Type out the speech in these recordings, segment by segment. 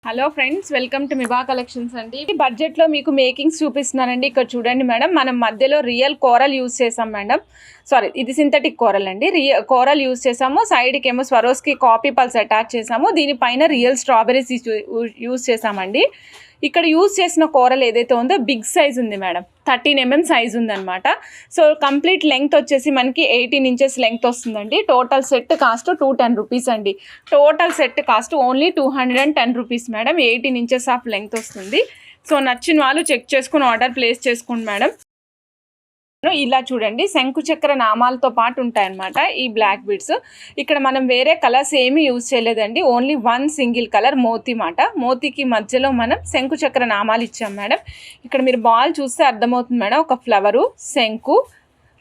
Hello friends, welcome to Miba collections అండి. బడ్జెట్లో మీకు మేకింగ్స్ చూపిస్తున్నానండి. ఇక్కడ చూడండి మేడం, మనం మధ్యలో రియల్ కోరల్ యూజ్ చేసాం మేడం. సారీ, ఇది సింథటిక్ కోరల్ అండి. కోరల్ యూజ్ చేసాము. సైడ్కి ఏమో స్వరోస్కి కాపీ పల్స్ అటాచ్ చేసాము. దీనిపైన రియల్ స్ట్రాబెరీస్ యూజ్ చేసామండి. ఇక్కడ యూజ్ చేసిన కోరల్ ఏదైతే ఉందో బిగ్ సైజ్ ఉంది మేడం, 13 mm సైజ్ ఉందన్నమాట. సో కంప్లీట్ లెంగ్త్ వచ్చేసి మనకి 18 inches లెంగ్త్ వస్తుందండి. టోటల్ సెట్ కాస్ట్ 210 రూపీస్ అండి. Total set cost only 210 rupees madam. 18 inches of length వస్తుంది. సో నచ్చిన వాళ్ళు చెక్ చేసుకుని ఆర్డర్ ప్లేస్ చేసుకోండి మేడం. ఇలా చూడండి, శంకు చక్ర నామాలతో పాటు ఉంటాయన్నమాట ఈ బ్లాక్ బీడ్స్. ఇక్కడ మనం వేరే కలర్స్ ఏమీ యూజ్ చేయలేదండి. ఓన్లీ వన్ సింగిల్ కలర్ మోతీ మాట. మోతీకి మధ్యలో మనం శంకు చక్ర నామాలు ఇచ్చాం మేడం. ఇక్కడ మీరు బాల్ చూస్తే అర్థమవుతుంది మేడం. ఒక ఫ్లవరు, శంకు,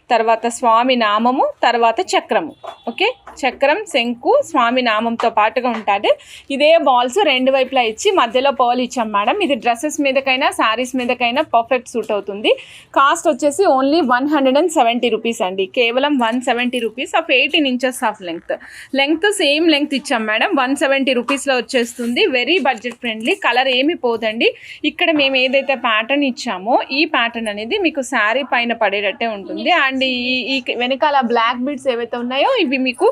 తర్వాత స్వామి నామము, తర్వాత చక్రము. ఓకే, చక్రం, శంకు, స్వామి నామంతో పాటుగా ఉంటుంది. ఇదే బాల్స్ రెండు వైపులా ఇచ్చి మధ్యలో పర్ల్ ఇచ్చాం మేడం. ఇది డ్రెస్సెస్ మీదకైనా శారీస్ మీదకైనా పర్ఫెక్ట్ సూట్ అవుతుంది. కాస్ట్ వచ్చేసి ఓన్లీ 170 రూపీస్ అండి. కేవలం 170 rupees of 18 inches of length same length ఇచ్చాం మేడం. 170 రూపీస్లో వచ్చేస్తుంది. Very budget friendly. కలర్ ఏమి పోదండి. ఇక్కడ మేము ఏదైతే ప్యాటర్న్ ఇచ్చామో ఈ ప్యాటర్న్ అనేది మీకు శారీ పైన పడేటట్టే ఉంటుంది. అండ్ ఈ వెనకాల బ్లాక్ బీడ్స్ ఏవైతే ఉన్నాయో ఇవి మీకు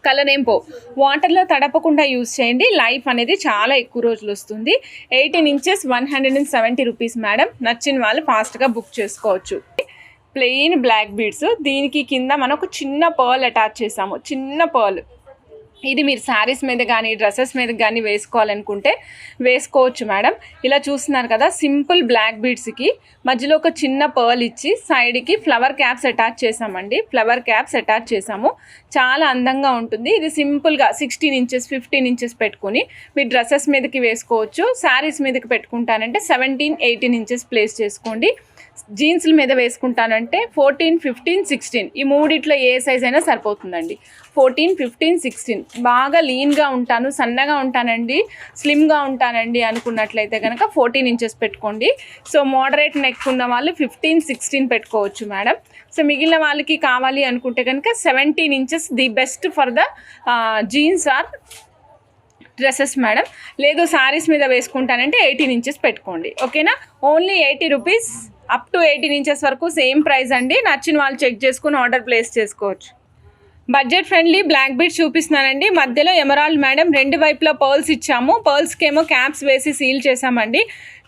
కలర్ ఏం పో, వాటర్లో తడపకుండా యూజ్ చేయండి. లైఫ్ అనేది చాలా ఎక్కువ రోజులు వస్తుంది. 18 inches 170 రూపీస్ మేడం. నచ్చిన వాళ్ళు ఫాస్ట్గా బుక్ చేసుకోవచ్చు. ప్లెయిన్ బ్లాక్ బీడ్స్, దీనికి కింద మనం ఒక చిన్న పర్ల్ అటాచ్ చేసాము. చిన్న పర్ల్ ఇది మీరు శారీస్ మీద కానీ డ్రెస్సెస్ మీద కానీ వేసుకోవాలనుకుంటే వేసుకోవచ్చు మేడం. ఇలా చూస్తున్నారు కదా, సింపుల్ బ్లాక్ బీడ్స్కి మధ్యలో ఒక చిన్న పర్ల్ ఇచ్చి సైడ్కి ఫ్లవర్ క్యాప్స్ అటాచ్ చేసామండి. ఫ్లవర్ క్యాప్స్ అటాచ్ చేసాము. చాలా అందంగా ఉంటుంది. ఇది సింపుల్గా 16 inches 15 inches పెట్టుకుని మీరు డ్రెస్సెస్ మీదకి వేసుకోవచ్చు. శారీస్ మీదకి పెట్టుకుంటానంటే 17 18 inches ప్లేస్ చేసుకోండి. జీన్స్ల మీద వేసుకుంటానంటే 14 15 16 ఈ మూడిట్లో ఏ సైజ్ అయినా సరిపోతుందండి. 14 15 16 బాగా లీన్గా ఉంటాను, సన్నగా ఉంటానండి, స్లిమ్గా ఉంటానండి అనుకున్నట్లయితే కనుక 14 inches పెట్టుకోండి. సో మోడరేట్ నెక్ ఉన్న వాళ్ళు 15 16 పెట్టుకోవచ్చు మేడం. సో మిగిలిన వాళ్ళకి కావాలి అనుకుంటే కనుక 17 inches the best for the jeans or dresses madam. లేదు శారీస్ మీద వేసుకుంటానంటే 18 inches పెట్టుకోండి. ఓకేనా, only 80 rupees up to 18 inches వరకు సేమ్ ప్రైస్ అండి. నచ్చిన వాళ్ళు చెక్ చేసుకుని ఆర్డర్ ప్లేస్ చేసుకోవచ్చు. బడ్జెట్ ఫ్రెండ్లీ బ్లాక్ బీడ్స్ చూపిస్తున్నానండి. మధ్యలో ఎమరాల్డ్ మేడం, రెండు వైపులా పర్ల్స్ ఇచ్చాము. పర్ల్స్కి ఏమో క్యాప్స్ వేసి సీల్ చేసామండి.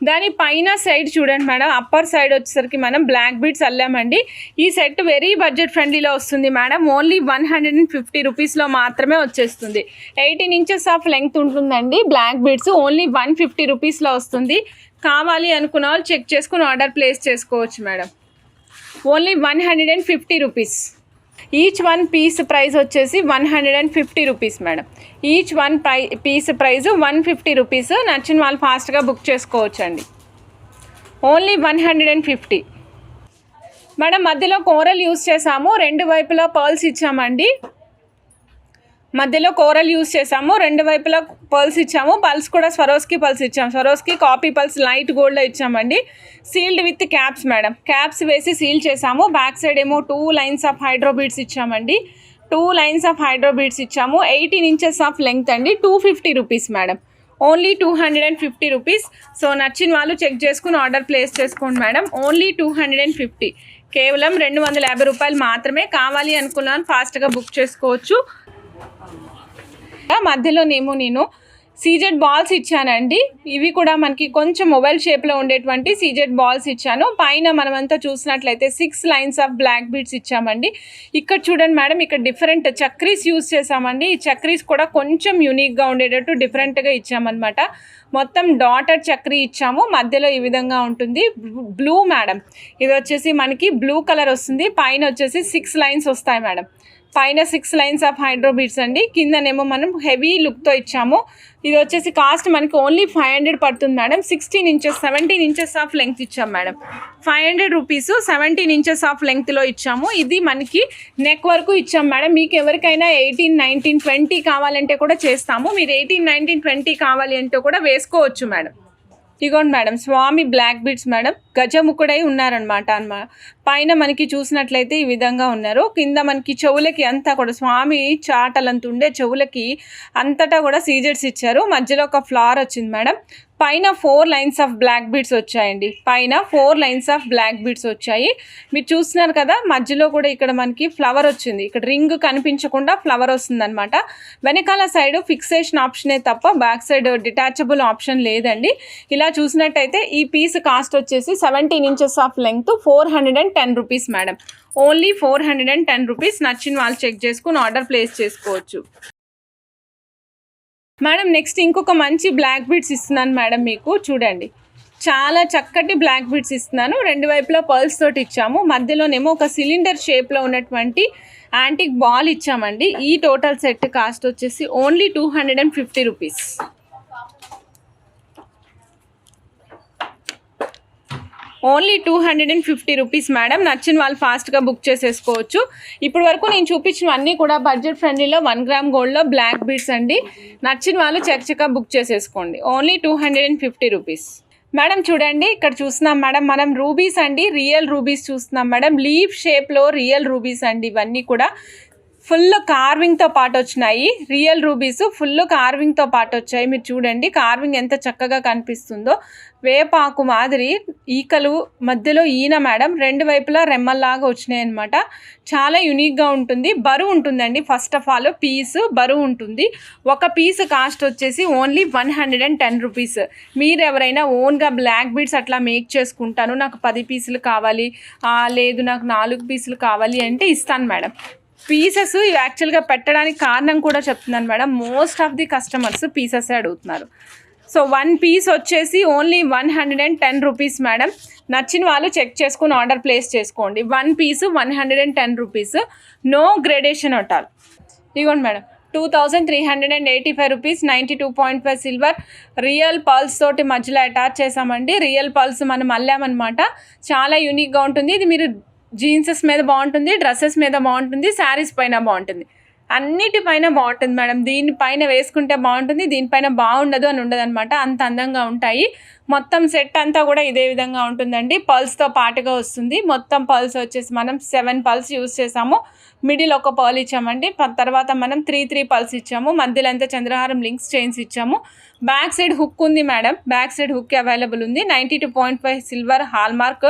దాని పైన సైడ్ చూడండి మేడం, అప్పర్ సైడ్ వచ్చేసరికి మనం బ్లాక్ బీడ్స్ అల్లామండి. ఈ సెట్ వెరీ బడ్జెట్ ఫ్రెండ్లీలో వస్తుంది మేడం. ఓన్లీ 150 రూపీస్లో మాత్రమే వచ్చేస్తుంది. 18 inches ఆఫ్ లెంగ్త్ ఉంటుందండి. బ్లాక్ బీడ్స్ ఓన్లీ 150 రూపీస్లో వస్తుంది. కావాలి అనుకున్న వాళ్ళు చెక్ చేసుకుని ఆర్డర్ ప్లేస్ చేసుకోవచ్చు madam. Only 150 rupees. Each one piece price వచ్చేసి 150 rupees madam. Each one piece price 150 rupees. నచ్చిన వాళ్ళు ఫాస్ట్గా బుక్ చేసుకోవచ్చు అండి. Only 150 madam. మధ్యలో కోరల్ యూస్ చేసాము, రెండు వైపులా పర్ల్స్ ఇచ్చామండి. మధ్యలో కోరల్ యూస్ చేసాము, రెండు వైపులా పర్ల్స్ ఇచ్చాము. పల్స్ కూడా స్వరోస్కి పల్స్ ఇచ్చాము. స్వరోస్కి కాపీ పల్స్ లైట్ గోల్డ్లో ఇచ్చామండి. Sealed with caps madam. Caps వేసి సీల్ చేసాము. బ్యాక్ సైడ్ ఏమో 2 lines ఆఫ్ హైడ్రో బీడ్స్ ఇచ్చామండి. 2 lines ఆఫ్ హైడ్రో బీడ్స్ ఇచ్చాము. 18 inches ఆఫ్ లెంగ్త్ అండి. 250 rupees madam. Only 250 rupees. So నచ్చిన వాళ్ళు చెక్ చేసుకుని ఆర్డర్ ప్లేస్ చేసుకోండి మేడం. ఓన్లీ 250, కేవలం 250 రూపాయలు మాత్రమే. కావాలి అనుకున్నాను ఫాస్ట్గా బుక్ చేసుకోవచ్చు. మధ్యలోనేమో నేను సీజెడ్ బాల్స్ ఇచ్చానండి. ఇవి కూడా మనకి కొంచెం మొబైల్ షేప్లో ఉండేటువంటి సీజెడ్ బాల్స్ ఇచ్చాను. పైన మనమంతా చూసినట్లయితే 6 lines ఆఫ్ బ్లాక్ బీడ్స్ ఇచ్చామండి. ఇక్కడ చూడండి మేడం, ఇక్కడ డిఫరెంట్ చక్రీస్ యూజ్ చేసామండి. ఈ చక్రీస్ కూడా కొంచెం యూనిక్గా ఉండేటట్టు డిఫరెంట్గా ఇచ్చామన్నమాట. మొత్తం డాటర్ చక్రీ ఇచ్చాము. మధ్యలో ఈ విధంగా ఉంటుంది. బ్లూ మేడం, ఇది వచ్చేసి మనకి బ్లూ కలర్ వస్తుంది. పైన వచ్చేసి 6 lines వస్తాయి మేడం. పైన 6 lines ఆఫ్ హైడ్రో బీడ్స్ అండి. కిందనేమో మనం హెవీ లుక్తో ఇచ్చాము. ఇది వచ్చేసి కాస్ట్ మనకి ఓన్లీ 500 పడుతుంది madam. 16 inches 17 inches of length ఇచ్చాం మేడం. 500 రూపీస్ 17 inches ఆఫ్ లెంగ్త్లో ఇచ్చాము. ఇది మనకి నెక్ వరకు ఇచ్చాం మేడం. మీకు ఎవరికైనా 18 19 20 కావాలంటే కూడా చేస్తాము. మీరు 18 19 20 కావాలి అంటే కూడా వేసుకోవచ్చు మేడం. ఇగోండి మేడం, స్వామి బ్లాక్ బీడ్స్ మేడం, గజముఖుడై ఉన్నారనమాట పైన మనకి చూసినట్లయితే ఈ విధంగా ఉన్నారు. కింద మనకి చెవులకి అంతా కూడా స్వామి చాటలంత ఉండే చెవులకి అంతటా కూడా సీజెడ్స్ ఇచ్చారు. మధ్యలో ఒక ఫ్లవర్ వచ్చింది మేడం. పైన 4 లైన్స్ ఆఫ్ బ్లాక్ బీడ్స్ వచ్చాయండి. పైన 4 లైన్స్ ఆఫ్ బ్లాక్ బీడ్స్ వచ్చాయి. మీరు చూస్తున్నారు కదా, మధ్యలో కూడా ఇక్కడ మనకి ఫ్లవర్ వచ్చింది. ఇక్కడ రింగ్ కనిపించకుండా ఫ్లవర్ వస్తుంది అనమాట. వెనకాల సైడ్ ఫిక్సేషన్ ఆప్షనే తప్ప బ్యాక్ సైడ్ డిటాచబుల్ ఆప్షన్ లేదండి. ఇలా చూసినట్టయితే ఈ పీస్ కాస్ట్ వచ్చేసి 17 inches of length 410 rupees madam. Only 410 rupees. నచ్చిన వాళ్ళు చెక్ చేసుకుని ఆర్డర్ ప్లేస్ చేసుకోవచ్చు మేడం. నెక్స్ట్ ఇంకొక మంచి బ్లాక్ బీడ్స్ ఇస్తున్నాను మేడం మీకు. చూడండి, చాలా చక్కటి బ్లాక్ బీడ్స్ ఇస్తున్నాను. 2 వైపులా పర్ల్స్ తోటి ఇచ్చాము. మధ్యలోనేమో ఒక సిలిండర్ షేప్లో ఉన్నటువంటి యాంటిక్ బాల్ ఇచ్చామండి. ఈ టోటల్ సెట్ కాస్ట్ వచ్చేసి only 250 rupees. Only 250 rupees madam. నచ్చిన వాళ్ళు ఫాస్ట్గా బుక్ చేసేసుకోవచ్చు. ఇప్పుడు వరకు నేను చూపించినవన్నీ కూడా బడ్జెట్ ఫ్రెండ్లీలో 1 గ్రామ్ గోల్డ్లో బ్లాక్ బీడ్స్ అండి. నచ్చిన వాళ్ళు చక్కగా బుక్ చేసేసుకోండి. Only 250 rupees madam. చూడండి, ఇక్కడ చూస్తున్నాం మేడం, మనం రూబీస్ అండి, రియల్ రూబీస్ చూస్తున్నాం మేడం. లీఫ్ షేప్లో రియల్ రూబీస్ అండి. ఇవన్నీ కూడా ఫుల్ కార్వింగ్తో పాటు వచ్చినాయి. రియల్ రూబీస్ ఫుల్ కార్వింగ్తో పాటు వచ్చాయి. మీరు చూడండి, కార్వింగ్ ఎంత చక్కగా కనిపిస్తుందో. వేపాకు మాదిరి ఈకలు మధ్యలో ఈన మేడం, 2 వైపులా రెమ్మల్లాగా వచ్చినాయి అనమాట. చాలా యూనిక్గా ఉంటుంది. బరువు ఉంటుందండి. ఫస్ట్ ఆఫ్ ఆల్ పీస్ బరువు ఉంటుంది. ఒక పీస్ కాస్ట్ వచ్చేసి ఓన్లీ 110 రూపీస్. మీరు ఎవరైనా ఓన్గా బ్లాక్ బీడ్స్ అట్లా మేక్ చేసుకుంటాను, నాకు 10 పీసులు కావాలి, లేదు నాకు 4 పీసులు కావాలి అంటే ఇస్తాను మేడం. పీసెస్ యాక్చువల్గా పెట్టడానికి కారణం కూడా చెప్తున్నాను madam. Most of the customers pieces అడుగుతున్నారు. సో 1 పీస్ వచ్చేసి ఓన్లీ 110 రూపీస్ మేడం. నచ్చిన వాళ్ళు చెక్ చేసుకుని ఆర్డర్ ప్లేస్ చేసుకోండి. 1 piece 110 rupees. No gradation at all. ఇదిగోండి madam, 2385 rupees. 92.5 silver real pearls తోటి మధ్యలో అటాచ్ చేసామండి. రియల్ పల్స్ మనం అల్లామన్నమాట. చాలా యూనిక్గా ఉంటుంది. ఇది మీరు జీన్సెస్ మీద బాగుంటుంది, డ్రెస్సెస్ మీద బాగుంటుంది, శారీస్ పైన బాగుంటుంది, అన్నిటిపైన బాగుంటుంది మేడం. దీనిపైన వేసుకుంటే బాగుంటుంది, దీనిపైన బాగుండదు అని ఉండదు అనమాట. అంత అందంగా ఉంటాయి. మొత్తం సెట్ అంతా కూడా ఇదే విధంగా ఉంటుందండి. పల్స్తో పాటుగా వస్తుంది. మొత్తం పల్స్ వచ్చేసి మనం 7 పల్స్ యూజ్ చేసాము. మిడిల్ ఒక పర్ల్ ఇచ్చామండి. తర్వాత మనం 3 పల్స్ ఇచ్చాము. మధ్యలో అంతా చంద్రహారం లింక్స్ చైన్స్ ఇచ్చాము. బ్యాక్ సైడ్ హుక్ ఉంది madam. Back side hook available ఉంది. 92.5 సిల్వర్ హాల్మార్క్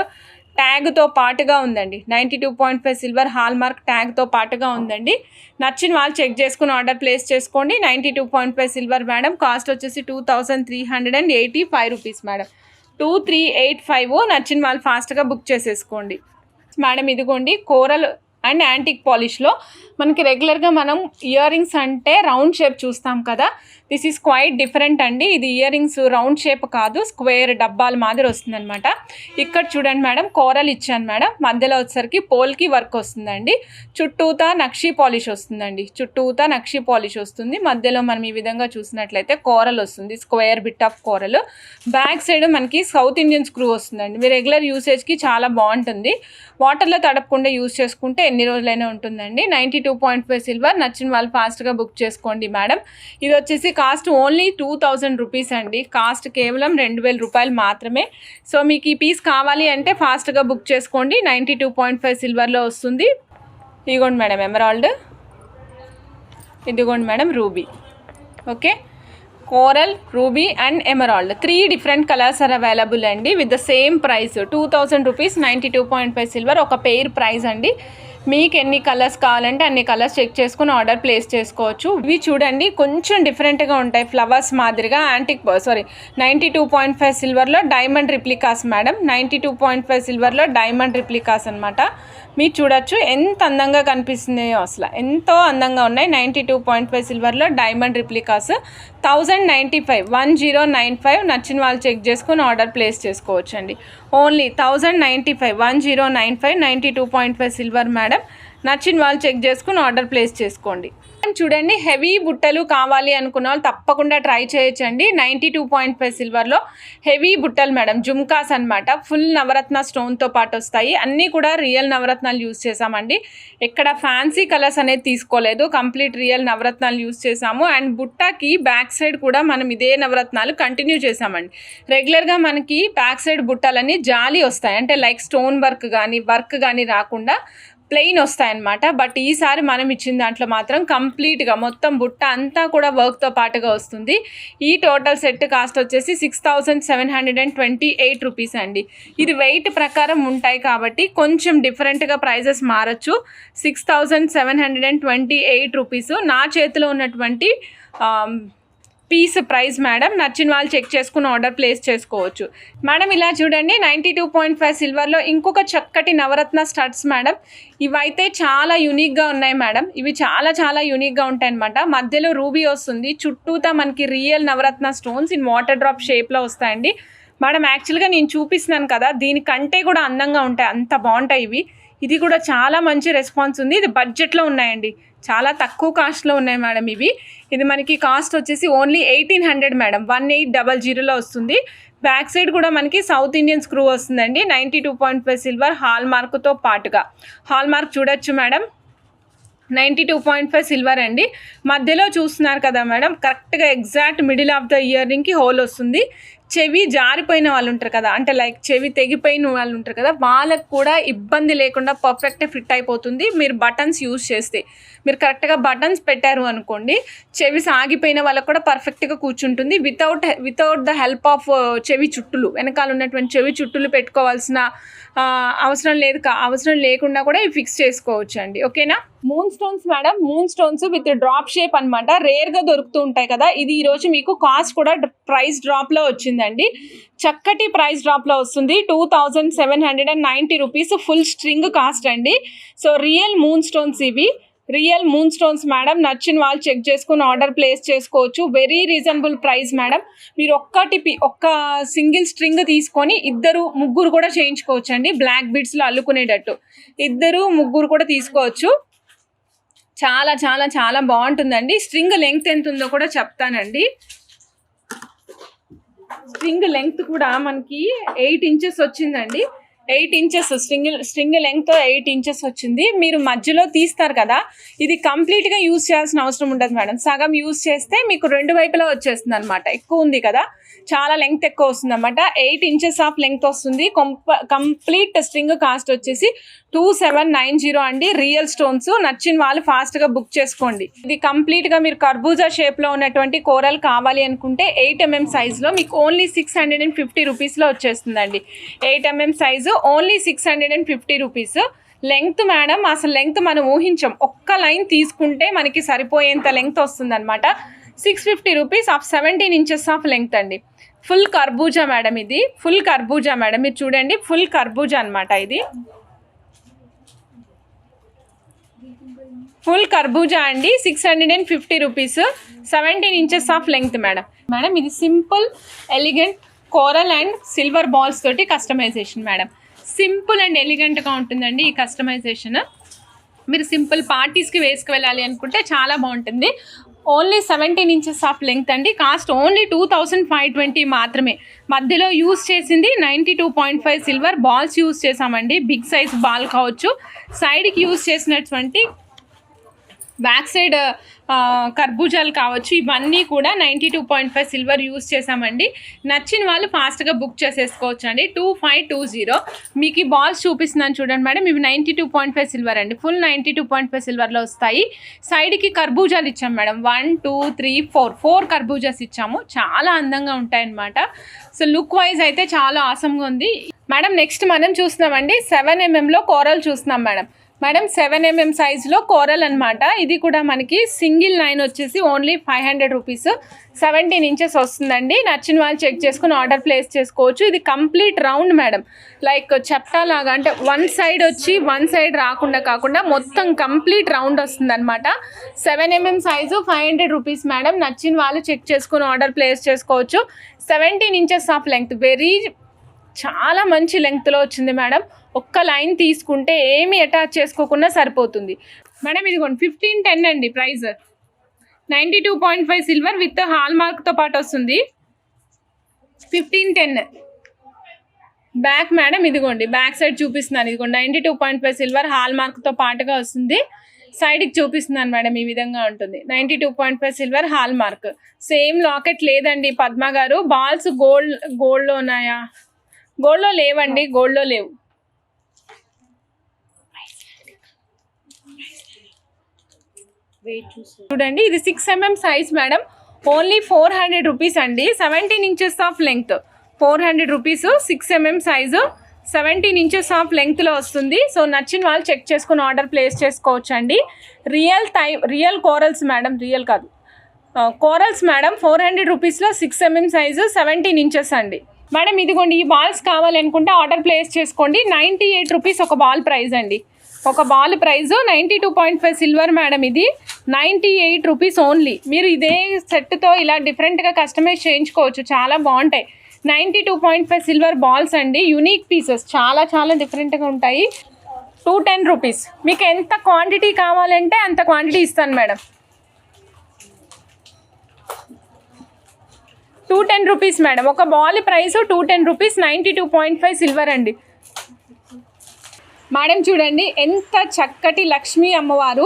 ట్యాగ్తో పాటుగా ఉందండి. 92.5 సిల్వర్ హాల్మార్క్ ట్యాగ్తో పాటుగా ఉందండి. నచ్చిన వాళ్ళు చెక్ చేసుకుని ఆర్డర్ ప్లేస్ చేసుకోండి. 92.5 సిల్వర్ మేడం. కాస్ట్ వచ్చేసి 2385 రూపీస్ మేడం. 2385. నచ్చిన వాళ్ళు ఫాస్ట్గా బుక్ చేసేసుకోండి మేడం. ఇదిగోండి, కోరల్ అండ్ యాంటిక్ పాలిష్లో మనకి రెగ్యులర్గా మనం ఇయర్ రింగ్స్ అంటే రౌండ్ షేప్ చూస్తాం కదా. దిస్ ఈజ్ క్వైట్ డిఫరెంట్ అండి. ఇది ఇయర్ రింగ్స్ రౌండ్ షేప్ కాదు, స్క్వేర్ డబ్బాల మాదిరి వస్తుంది అనమాట. ఇక్కడ చూడండి మేడం, కోరల్ ఇచ్చాను మేడం. మధ్యలో వచ్చేసరికి పోల్కి వర్క్ వస్తుందండి. చుట్టూతా నక్షీ పాలిష్ వస్తుందండి. చుట్టూతా నక్షీ పాలిష్ వస్తుంది. మధ్యలో మనం ఈ విధంగా చూసినట్లయితే కోరల్ వస్తుంది, square bit of coral. Back side మనకి సౌత్ ఇండియన్ స్క్రూ వస్తుందండి. మీ రెగ్యులర్ యూసేజ్కి చాలా బాగుంటుంది. వాటర్లో తడపకుండా యూజ్ చేసుకుంటే ఎన్ని రోజులైనా ఉంటుందండి. 92.5 సిల్వర్. నచ్చిన వాళ్ళు ఫాస్ట్గా బుక్ చేసుకోండి మేడం. ఇది వచ్చేసి కాస్ట్ ఓన్లీ 2000 రూపీస్ అండి. కాస్ట్ కేవలం 2000 రూపాయలు మాత్రమే. సో మీకు ఈ పీస్ కావాలి అంటే ఫాస్ట్గా బుక్ చేసుకోండి. 92.5 సిల్వర్లో వస్తుంది. ఇదిగోండి మేడం ఎమరాల్డ్, ఇదిగోండి madam ruby. Okay, coral, ruby and emerald 3 different colours are available అండి with the same price 2000 rupees. 92.5 silver ఒక పెయిర్ ప్రైస్ అండి. మీకు ఎన్ని కలర్స్ కావాలంటే అన్ని కలర్స్ చెక్ చేసుకుని ఆర్డర్ ప్లేస్ చేసుకోవచ్చు. ఇవి చూడండి కొంచెం డిఫరెంట్గా ఉంటాయి, ఫ్లవర్స్ మాదిరిగా. 92.5 సిల్వర్లో డైమండ్ రిప్లికాస్ మేడం. 92.5 సిల్వర్లో డైమండ్ రిప్లికాస్ అనమాట. మీరు చూడొచ్చు ఎంత అందంగా కనిపిస్తున్నాయో, అసలు ఎంతో అందంగా ఉన్నాయి. 92.5 సిల్వర్లో డైమండ్ రిప్లికాస్ 1095. నచ్చిన వాళ్ళు చెక్ చేసుకుని ఆర్డర్ ప్లేస్ చేసుకోవచ్చు అండి. ఓన్లీ 1095, 1095. 92.5 silver madam. నచ్చిన వాళ్ళు చెక్ చేసుకుని ఆర్డర్ ప్లేస్ చేసుకోండి. చూడండి, హెవీ బుట్టలు కావాలి అనుకున్న వాళ్ళు తప్పకుండా ట్రై చేయొచ్చండి. 92.5 సిల్వర్లో హెవీ బుట్టలు మేడం, జుమ్కాస్ అనమాట. ఫుల్ నవరత్న స్టోన్తో పాటు వస్తాయి. అన్నీ కూడా రియల్ నవరత్నాలు యూజ్ చేసామండి. ఎక్కడ ఫ్యాన్సీ కలర్స్ అనేది తీసుకోలేదు, కంప్లీట్ రియల్ నవరత్నాలు యూజ్ చేసాము. అండ్ బుట్టాకి బ్యాక్ సైడ్ కూడా మనం ఇదే నవరత్నాలు కంటిన్యూ చేసామండి. రెగ్యులర్గా మనకి బ్యాక్ సైడ్ బుట్టాలన్నీ జాలి వస్తాయి, అంటే లైక్ స్టోన్ వర్క్ కానీ రాకుండా ప్లెయిన్ వస్తాయన్నమాట. బట్ ఈసారి మనం ఇచ్చిన దాంట్లో మాత్రం కంప్లీట్గా మొత్తం బుట్ట అంతా కూడా వర్క్తో పాటుగా వస్తుంది. ఈ టోటల్ సెట్ కాస్ట్ వచ్చేసి 6728 రూపీస్ అండి. ఇది వెయిట్ ప్రకారం ఉంటాయి కాబట్టి కొంచెం డిఫరెంట్గా ప్రైజెస్ మారచ్చు. 6728 రూపీస్ నా చేతిలో ఉన్నటువంటి పీస్ ప్రైస్ మేడం. నచ్చిన వాళ్ళు చెక్ చేసుకుని ఆర్డర్ ప్లేస్ చేసుకోవచ్చు మేడం. ఇలా చూడండి, 92.5 సిల్వర్లో ఇంకొక చక్కటి నవరత్న స్టడ్స్ మేడం. ఇవైతే చాలా యూనిక్గా ఉన్నాయి మేడం. ఇవి చాలా యూనిక్గా ఉంటాయి అనమాట. మధ్యలో రూబీ వస్తుంది, చుట్టూతా మనకి real navaratna stones in water drop షేప్లో వస్తాయండి మేడం. యాక్చువల్గా నేను చూపిస్తున్నాను కదా, దీనికంటే కూడా అందంగా ఉంటాయి, అంత బాగుంటాయి ఇవి. ఇది కూడా చాలా మంచి రెస్పాన్స్ ఉంది. ఇది బడ్జెట్లో ఉన్నాయండి, చాలా తక్కువ కాస్ట్లో ఉన్నాయి మేడం ఇవి. ఇది మనకి కాస్ట్ వచ్చేసి ఓన్లీ 1800 మేడం, 1800లో వస్తుంది. బ్యాక్ సైడ్ కూడా మనకి సౌత్ ఇండియన్ స్క్రూ వస్తుందండి. 92.5 సిల్వర్ హాల్ మార్క్తో పాటుగా. హాల్ మార్క్ చూడొచ్చు మేడం. 92.5 సిల్వర్ అండి. మధ్యలో చూస్తున్నారు కదా మేడం, కరెక్ట్గా ఎగ్జాక్ట్ మిడిల్ ఆఫ్ ద ఇయర్ రింగ్కి హోల్ వస్తుంది. చెవి జారిపోయిన వాళ్ళు ఉంటారు కదా, అంటే లైక్ చెవి తెగిపోయిన వాళ్ళు ఉంటారు కదా, వాళ్ళకు కూడా ఇబ్బంది లేకుండా పర్ఫెక్ట్గా ఫిట్ అయిపోతుంది. మీరు బటన్స్ యూజ్ చేస్తే, మీరు కరెక్ట్గా బటన్స్ పెట్టారు అనుకోండి, చెవి సాగిపోయిన వాళ్ళకు కూడా పర్ఫెక్ట్గా కూర్చుంటుంది. వితౌట్ ద హెల్ప్ ఆఫ్ చెవి చుట్టులు, వెనకాల ఉన్నటువంటి చెవి చుట్టులు పెట్టుకోవాల్సిన అవసరం లేకుండా కూడా ఇవి ఫిక్స్ చేసుకోవచ్చు అండి. ఓకేనా. Moon stones madam, moon stones with drop shape అనమాట. రేర్గా దొరుకుతూ ఉంటాయి కదా, ఇది ఈరోజు మీకు కాస్ట్ కూడా ప్రైస్ డ్రాప్లో వచ్చిందండి. చక్కటి ప్రైస్ డ్రాప్లో వస్తుంది. 2790 రూపీస్ ఫుల్ స్ట్రింగ్ కాస్ట్ అండి. సో రియల్ మూన్ స్టోన్స్ ఇవి, రియల్ మూన్ స్టోన్స్ మేడం. నచ్చిన వాళ్ళు చెక్ చేసుకుని ఆర్డర్ ప్లేస్ చేసుకోవచ్చు. Very reasonable price madam. మీరు ఒక్క సింగిల్ స్ట్రింగ్ తీసుకొని ముగ్గురు కూడా చేయించుకోవచ్చు అండి. బ్లాక్ బీడ్స్లో అల్లుకునేటట్టు 2-3 కూడా తీసుకోవచ్చు. చాలా బాగుంటుందండి. స్ట్రింగ్ లెంగ్త్ ఎంత ఉందో కూడా చెప్తానండి. స్ట్రింగ్ లెంగ్త్ కూడా మనకి 8 ఇంచెస్ వచ్చిందండి. 8 ఇంచెస్ స్ట్రింగ్ లెంగ్త్ 8 ఇంచెస్ వచ్చింది. మీరు మధ్యలో తీస్తారు కదా, ఇది కంప్లీట్గా యూజ్ చేయాల్సిన అవసరం ఉండదు మేడం. సగం యూజ్ చేస్తే మీకు 2 వైపులా వచ్చేస్తుంది అనమాట. ఎక్కువ ఉంది కదా, చాలా లెంగ్త్ ఎక్కువ వస్తుంది అనమాట. 8 ఇంచెస్ ఆఫ్ లెంగ్త్ వస్తుంది. కంప్లీట్ స్ట్రింగ్ కాస్ట్ వచ్చేసి 2790 అండి. Real stones. నచ్చిన వాళ్ళు ఫాస్ట్గా బుక్ చేసుకోండి. ఇది కంప్లీట్గా మీరు కర్బూజా షేప్లో ఉన్నటువంటి కోరల్ కావాలి అనుకుంటే 8mm సైజులో మీకు ఓన్లీ 650 రూపీస్లో వచ్చేస్తుందండి. 8mm size only 650 rupees. Length madam, అసలు లెంగ్త్ మనం ఊహించాం. ఒక్క లైన్ తీసుకుంటే మనకి సరిపోయేంత లెంగ్త్ వస్తుంది అనమాట. 650 rupees of 17 inches of length అండి. ఫుల్ కర్బూజా మేడం, ఇది ఫుల్ కర్బూజా మేడం. మీరు చూడండి, ఫుల్ కర్బూజా అనమాట. ఇది ఫుల్ కర్బూజా అండి. 650 rupees, 17 inches of length madam. ఇది simple elegant coral and silver balls తోటి కస్టమైజేషన్ మేడం. సింపుల్ అండ్ ఎలిగెంట్గా ఉంటుందండి ఈ కస్టమైజేషన్. మీరు సింపుల్ పార్టీస్కి వేసుకు వెళ్ళాలి అనుకుంటే చాలా బాగుంటుంది. ఓన్లీ 17 ఇంచెస్ ఆఫ్ లెంగ్త్ అండి. కాస్ట్ ఓన్లీ 2520 మాత్రమే. మధ్యలో యూస్ చేసింది 92.5 సిల్వర్ బాల్స్ యూస్ చేసామండి. బిగ్ సైజ్ బాల్ కావచ్చు. సైడ్కి యూస్ చేసినటువంటి బ్యాక్ సైడ్ కర్బూజాలు కావచ్చు, ఇవన్నీ కూడా 92.5 సిల్వర్ యూస్ చేసామండి. నచ్చిన వాళ్ళు ఫాస్ట్గా బుక్ చేసేసుకోవచ్చు అండి. 2520. మీకు ఈ బాల్స్ చూపిస్తున్నాను చూడండి మేడం. ఇవి 92.5 సిల్వర్ అండి. ఫుల్ 92.5 సిల్వర్లో వస్తాయి. సైడ్కి కర్బూజాలు ఇచ్చాము మేడం. 1 2 3 4 కర్బూజాస్ ఇచ్చాము. చాలా అందంగా ఉంటాయన్నమాట. సో లుక్ వైజ్ అయితే చాలా ఆసమ్గా ఉంది మేడం. నెక్స్ట్ మనం చూస్తున్నామండి 7mmలో కోరల్ చూస్తున్నాం మేడం. 7mm సైజులో కోరల్ అనమాట. ఇది కూడా మనకి సింగిల్ లైన్ వచ్చేసి ఓన్లీ 500 రూపీస్. 17 ఇంచెస్ వస్తుందండి. నచ్చిన వాళ్ళు చెక్ చేసుకుని ఆర్డర్ ప్లేస్ చేసుకోవచ్చు. ఇది కంప్లీట్ రౌండ్ మేడం, లైక్ చప్టాలాగా, అంటే వన్ సైడ్ వచ్చి వన్ సైడ్ రాకుండా కాకుండా మొత్తం కంప్లీట్ రౌండ్ వస్తుంది అనమాట. 7mm size 500 rupees madam. నచ్చిన వాళ్ళు చెక్ చేసుకుని ఆర్డర్ ప్లేస్ చేసుకోవచ్చు. 17 ఇంచెస్ ఆఫ్ లెంగ్త్, వెరీ చాలా మంచి లెంగ్త్లో వచ్చింది మేడం. ఒక్క లైన్ తీసుకుంటే ఏమి అటాచ్ చేసుకోకుండా సరిపోతుంది మేడం. ఇదిగోండి 1510 అండి ప్రైస్. 92.5 సిల్వర్ విత్ హాల్ మార్క్తో పాటు వస్తుంది. 1510 బ్యాక్ మేడం. ఇదిగోండి బ్యాక్ సైడ్ చూపిస్తున్నాను. ఇదిగోండి 92.5 సిల్వర్ హాల్ మార్క్తో పాటుగా వస్తుంది. సైడ్కి చూపిస్తున్నాను మేడం. ఈ విధంగా ఉంటుంది. 92.5 silver hall mark. Same locket లేదండి పద్మ గారు. బాల్స్ గోల్డ్లో ఉన్నాయా? గోల్డ్లో లేవండి, గోల్డ్లో లేవు. చూడండి ఇది 6 mm size madam. Only 400 rupees అండి. 17 inches of length. 400 rupees. 6 mm size 17 inches of లెంగ్త్లో వస్తుంది. సో నచ్చిన వాళ్ళు చెక్ చేసుకుని ఆర్డర్ ప్లేస్ చేసుకోవచ్చు అండి. రియల్ కోరల్స్ మేడం, రియల్ కాదు కోరల్స్ మేడం. 400 రూపీస్లో 6 mm సైజు 17 ఇంచెస్ అండి మేడం. ఇదిగోండి ఈ బాల్స్ కావాలనుకుంటే ఆర్డర్ ప్లేస్ చేసుకోండి. 98 రూపీస్ ఒక బాల్ ప్రైస్ అండి. ఒక బాల్ ప్రైజు 92.5 సిల్వర్ మేడం. ఇది 98 రూపీస్ ఓన్లీ. మీరు ఇదే సెట్తో ఇలా డిఫరెంట్గా కస్టమైజ్ చేయించుకోవచ్చు, చాలా బాగుంటాయి. 92.5 సిల్వర్ బాల్స్ అండి. యూనిక్ పీసెస్, చాలా చాలా డిఫరెంట్గా ఉంటాయి. 210 రూపీస్. మీకు ఎంత క్వాంటిటీ కావాలంటే అంత క్వాంటిటీ ఇస్తాను మేడం. 210 rupees madam. ఒక బాల్ ప్రైస్ 210 రూపీస్. 92.5 సిల్వర్ అండి మేడం. చూడండి ఎంత చక్కటి లక్ష్మీ అమ్మవారు.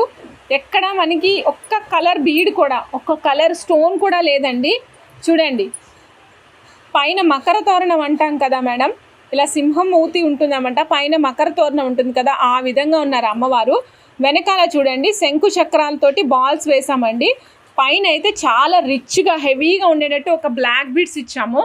ఎక్కడ మనకి ఒక్క కలర్ బీడ్ కూడా, ఒక్క కలర్ స్టోన్ కూడా లేదండి. చూడండి పైన మకర తోరణం అంటాం కదా మేడం, ఇలా సింహం మూతి ఉంటుందన్నమాట. పైన మకర తోరణం ఉంటుంది కదా, ఆ విధంగా ఉన్నారు అమ్మవారు. వెనకాల చూడండి శంకు చక్రాలతోటి బాల్స్ వేసామండి. పైన అయితే చాలా రిచ్గా హెవీగా ఉండేటట్టు ఒక బ్లాక్ బీడ్స్ ఇచ్చాము.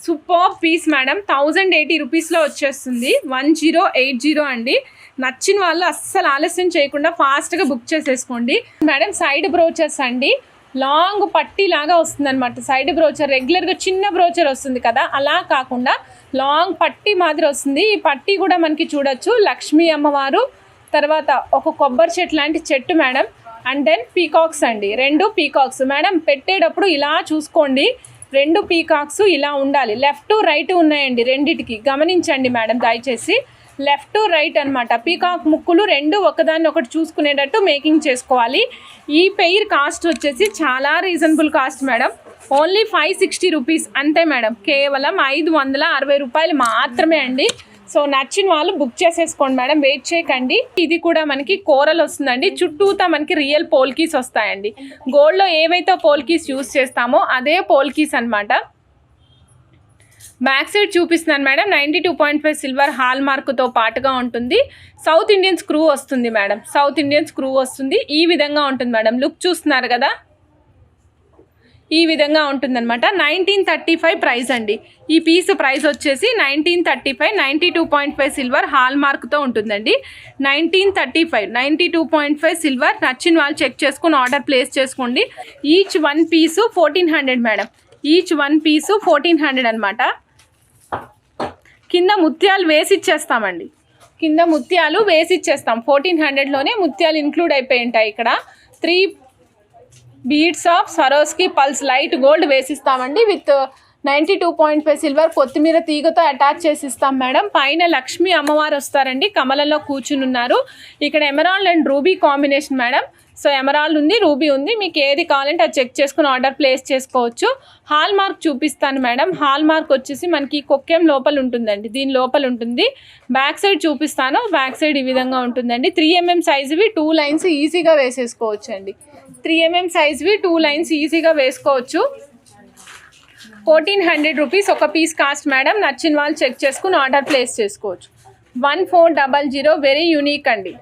Super piece madam. 1080 రూపీస్లో వచ్చేస్తుంది. 1080 అండి. నచ్చిన వాళ్ళు అస్సలు ఆలస్యం చేయకుండా ఫాస్ట్గా బుక్ చేసేసుకోండి మేడం. సైడ్ బ్రోచర్స్ అండి. లాంగ్ పట్టీ లాగా వస్తుంది అనమాట. సైడ్ బ్రోచర్ రెగ్యులర్గా చిన్న బ్రోచర్ వస్తుంది కదా, అలా కాకుండా లాంగ్ పట్టీ మాదిరి వస్తుంది. ఈ పట్టీ కూడా మనకి చూడొచ్చు లక్ష్మీ అమ్మవారు, తర్వాత ఒక కొబ్బరి చెట్టు లాంటి చెట్టు మేడం. అండ్ దెన్ పీకాక్స్ అండి. 2 పీకాక్స్ మేడం. పెట్టేటప్పుడు ఇలా చూసుకోండి, 2 పీకాక్స్ ఇలా ఉండాలి. లెఫ్ట్ రైట్ ఉన్నాయండి రెండిటికి, గమనించండి మేడం దయచేసి. లెఫ్ట్ రైట్ అనమాట. పీకాక్ ముక్కులు 2 ఒకదాన్ని ఒకటి చూసుకునేటట్టు మేకింగ్ చేసుకోవాలి. ఈ పెయిర్ కాస్ట్ వచ్చేసి చాలా reasonable cost madam. Only 560 rupees అంతే మేడం. కేవలం 560 రూపాయలు మాత్రమే అండి. సో నచ్చిన వాళ్ళు బుక్ చేసేసుకోండి మేడం, వెయిట్ చేయకండి. ఇది కూడా మనకి కోరల్ వస్తుందండి. చుట్టూతా మనకి రియల్ పోల్కీస్ వస్తాయండి. గోల్డ్లో ఏవైతే పోల్కీస్ యూస్ చేస్తామో అదే పోల్కీస్ అనమాట. బ్యాక్ సైడ్ చూపిస్తున్నాను మేడం. 92.5 సిల్వర్ హాల్ మార్క్తో పాటుగా ఉంటుంది. సౌత్ ఇండియన్ స్క్రూ వస్తుంది మేడం. సౌత్ ఇండియన్ స్క్రూ వస్తుంది. ఈ విధంగా ఉంటుంది మేడం. లుక్ చూస్తున్నారు కదా, ఈ విధంగా ఉంటుందన్నమాట. 1935 ప్రైస్ అండి. ఈ పీస్ ప్రైస్ వచ్చేసి 1935. 92.5 సిల్వర్ హాల్ మార్క్తో ఉంటుందండి. 1935 92.5 సిల్వర్. నచ్చిన వాళ్ళు చెక్ చేసుకుని ఆర్డర్ ప్లేస్ చేసుకోండి. ఈచ్ 1 పీసు 1400 మేడం. ఈచ్ 1 పీసు 1400 అనమాట. కింద ముత్యాలు వేసి ఇచ్చేస్తామండి. కింద ముత్యాలు వేసి ఇచ్చేస్తాం. 1400లోనే ముత్యాలు ఇంక్లూడ్ అయిపోయి ఉంటాయి. ఇక్కడ 3 beads of Swarovski pearls light gold వేసిస్తామండి. విత్ 92.5 సిల్వర్ కొత్తిమీర తీగతో అటాచ్ చేసి ఇస్తాం మేడం. పైన లక్ష్మీ అమ్మవారు వస్తారండి, కమలంలో కూర్చుని ఉన్నారు. ఇక్కడ emerald and ruby combination madam. So emerald ఉంది, రూబీ ఉంది. మీకు ఏది కావాలంటే అది చెక్ చేసుకుని ఆర్డర్ ప్లేస్ చేసుకోవచ్చు. హాల్ మార్క్ చూపిస్తాను మేడం. హాల్ మార్క్ వచ్చేసి మనకి కొక్కెం లోపల ఉంటుందండి, దీని లోపల ఉంటుంది. బ్యాక్ సైడ్ చూపిస్తాను. బ్యాక్ సైడ్ ఈ విధంగా ఉంటుందండి. 3 mm సైజువి 2 లైన్స్ ఈజీగా వేసేసుకోవచ్చు అండి. 3 mm సైజువి 2 లైన్స్ ఈజీగా వేసుకోవచ్చు. 1400 రూపీస్ ఒక పీస్ కాస్ట్ మేడం. నచ్చిన వాళ్ళు చెక్ చేసుకుని ఆర్డర్ ప్లేస్ చేసుకోవచ్చు. 1400 వెరీ యూనిక్ అండి.